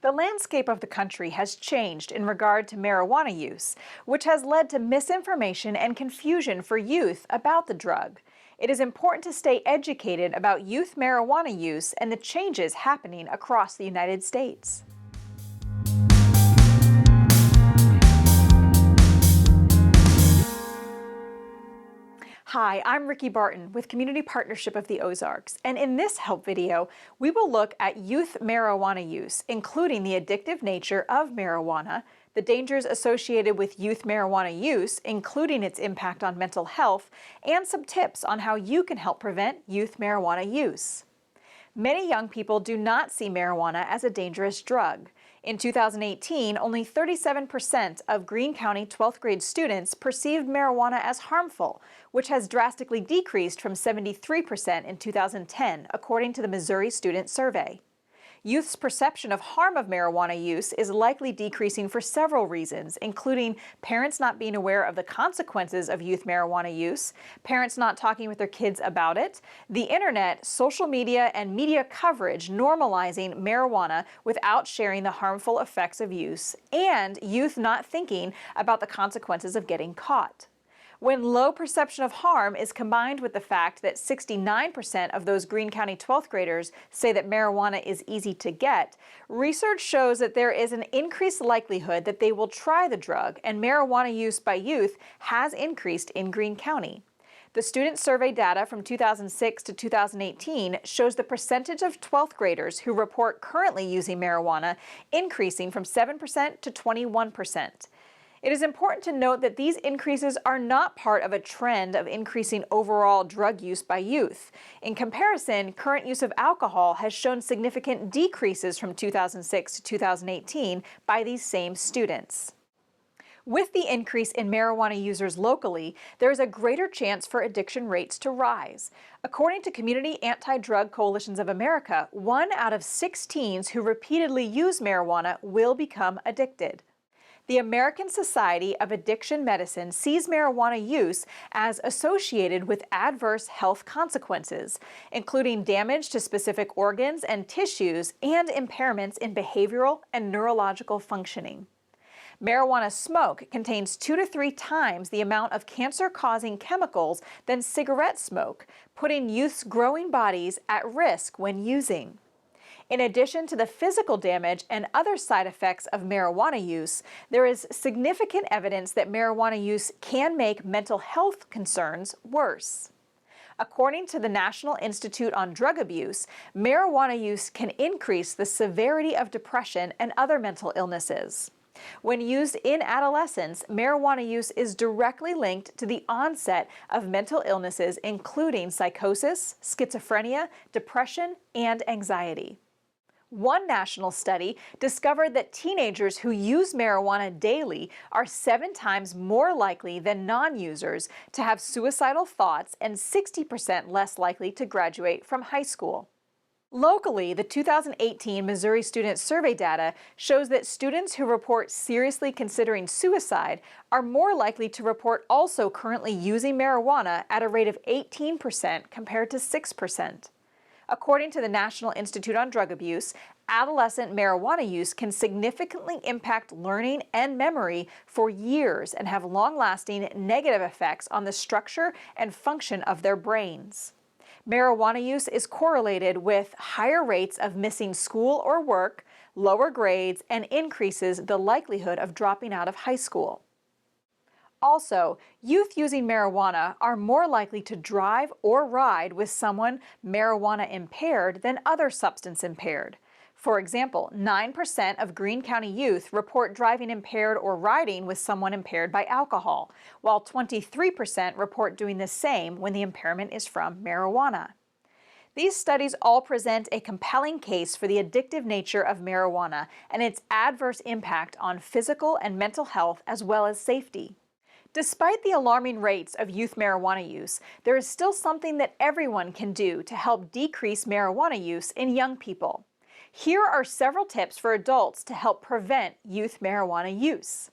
The landscape of the country has changed in regard to marijuana use, which has led to misinformation and confusion for youth about the drug. It is important to stay educated about youth marijuana use and the changes happening across the United States. Hi, I'm Ricky Barton with Community Partnership of the Ozarks, and in this help video, we will look at youth marijuana use, including the addictive nature of marijuana, the dangers associated with youth marijuana use, including its impact on mental health, and some tips on how you can help prevent youth marijuana use. Many young people do not see marijuana as a dangerous drug. In 2018, only 37% of Greene County 12th grade students perceived marijuana as harmful, which has drastically decreased from 73% in 2010, according to the Missouri Student Survey. Youth's perception of harm of marijuana use is likely decreasing for several reasons, including parents not being aware of the consequences of youth marijuana use, parents not talking with their kids about it, the internet, social media, and media coverage normalizing marijuana without sharing the harmful effects of use, and youth not thinking about the consequences of getting caught. When low perception of harm is combined with the fact that 69% of those Greene County 12th graders say that marijuana is easy to get, research shows that there is an increased likelihood that they will try the drug, and marijuana use by youth has increased in Greene County. The student survey data from 2006 to 2018 shows the percentage of 12th graders who report currently using marijuana increasing from 7% to 21%. It is important to note that these increases are not part of a trend of increasing overall drug use by youth. In comparison, current use of alcohol has shown significant decreases from 2006 to 2018 by these same students. With the increase in marijuana users locally, there is a greater chance for addiction rates to rise. According to Community Anti-Drug Coalitions of America, 1 out of 6 teens who repeatedly use marijuana will become addicted. The American Society of Addiction Medicine sees marijuana use as associated with adverse health consequences, including damage to specific organs and tissues and impairments in behavioral and neurological functioning. Marijuana smoke contains 2 to 3 times the amount of cancer-causing chemicals than cigarette smoke, putting youth's growing bodies at risk when using. In addition to the physical damage and other side effects of marijuana use, there is significant evidence that marijuana use can make mental health concerns worse. According to the National Institute on Drug Abuse, marijuana use can increase the severity of depression and other mental illnesses. When used in adolescence, marijuana use is directly linked to the onset of mental illnesses including psychosis, schizophrenia, depression, and anxiety. One national study discovered that teenagers who use marijuana daily are 7 times more likely than non-users to have suicidal thoughts and 60% less likely to graduate from high school. Locally, the 2018 Missouri Student Survey data shows that students who report seriously considering suicide are more likely to report also currently using marijuana at a rate of 18% compared to 6%. According to the National Institute on Drug Abuse, adolescent marijuana use can significantly impact learning and memory for years and have long-lasting negative effects on the structure and function of their brains. Marijuana use is correlated with higher rates of missing school or work, lower grades, and increases the likelihood of dropping out of high school. Also, youth using marijuana are more likely to drive or ride with someone marijuana impaired than other substance impaired. For example, 9% of Greene County youth report driving impaired or riding with someone impaired by alcohol, while 23% report doing the same when the impairment is from marijuana. These studies all present a compelling case for the addictive nature of marijuana and its adverse impact on physical and mental health as well as safety. Despite the alarming rates of youth marijuana use, there is still something that everyone can do to help decrease marijuana use in young people. Here are several tips for adults to help prevent youth marijuana use.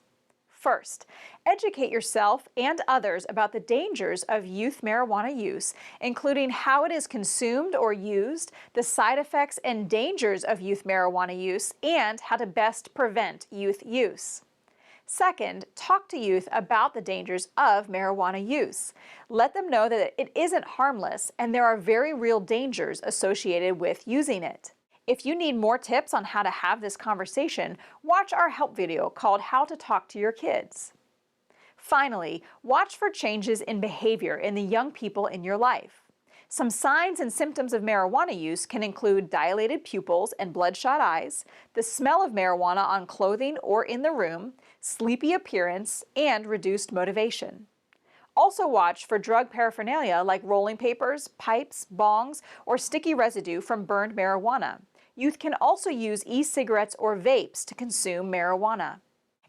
First, educate yourself and others about the dangers of youth marijuana use, including how it is consumed or used, the side effects and dangers of youth marijuana use, and how to best prevent youth use. Second, talk to youth about the dangers of marijuana use. Let them know that it isn't harmless and there are very real dangers associated with using it. If you need more tips on how to have this conversation, watch our help video called How to Talk to Your Kids. Finally, watch for changes in behavior in the young people in your life. Some signs and symptoms of marijuana use can include dilated pupils and bloodshot eyes, the smell of marijuana on clothing or in the room, sleepy appearance, and reduced motivation. Also watch for drug paraphernalia like rolling papers, pipes, bongs, or sticky residue from burned marijuana. Youth can also use e-cigarettes or vapes to consume marijuana.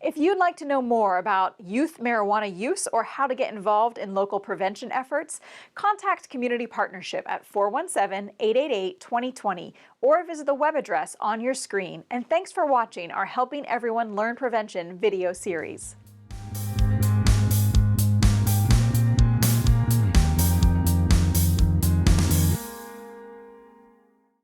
If you'd like to know more about youth marijuana use or how to get involved in local prevention efforts, contact Community Partnership at 417-888-2020 or visit the web address on your screen. And thanks for watching our Helping Everyone Learn Prevention video series.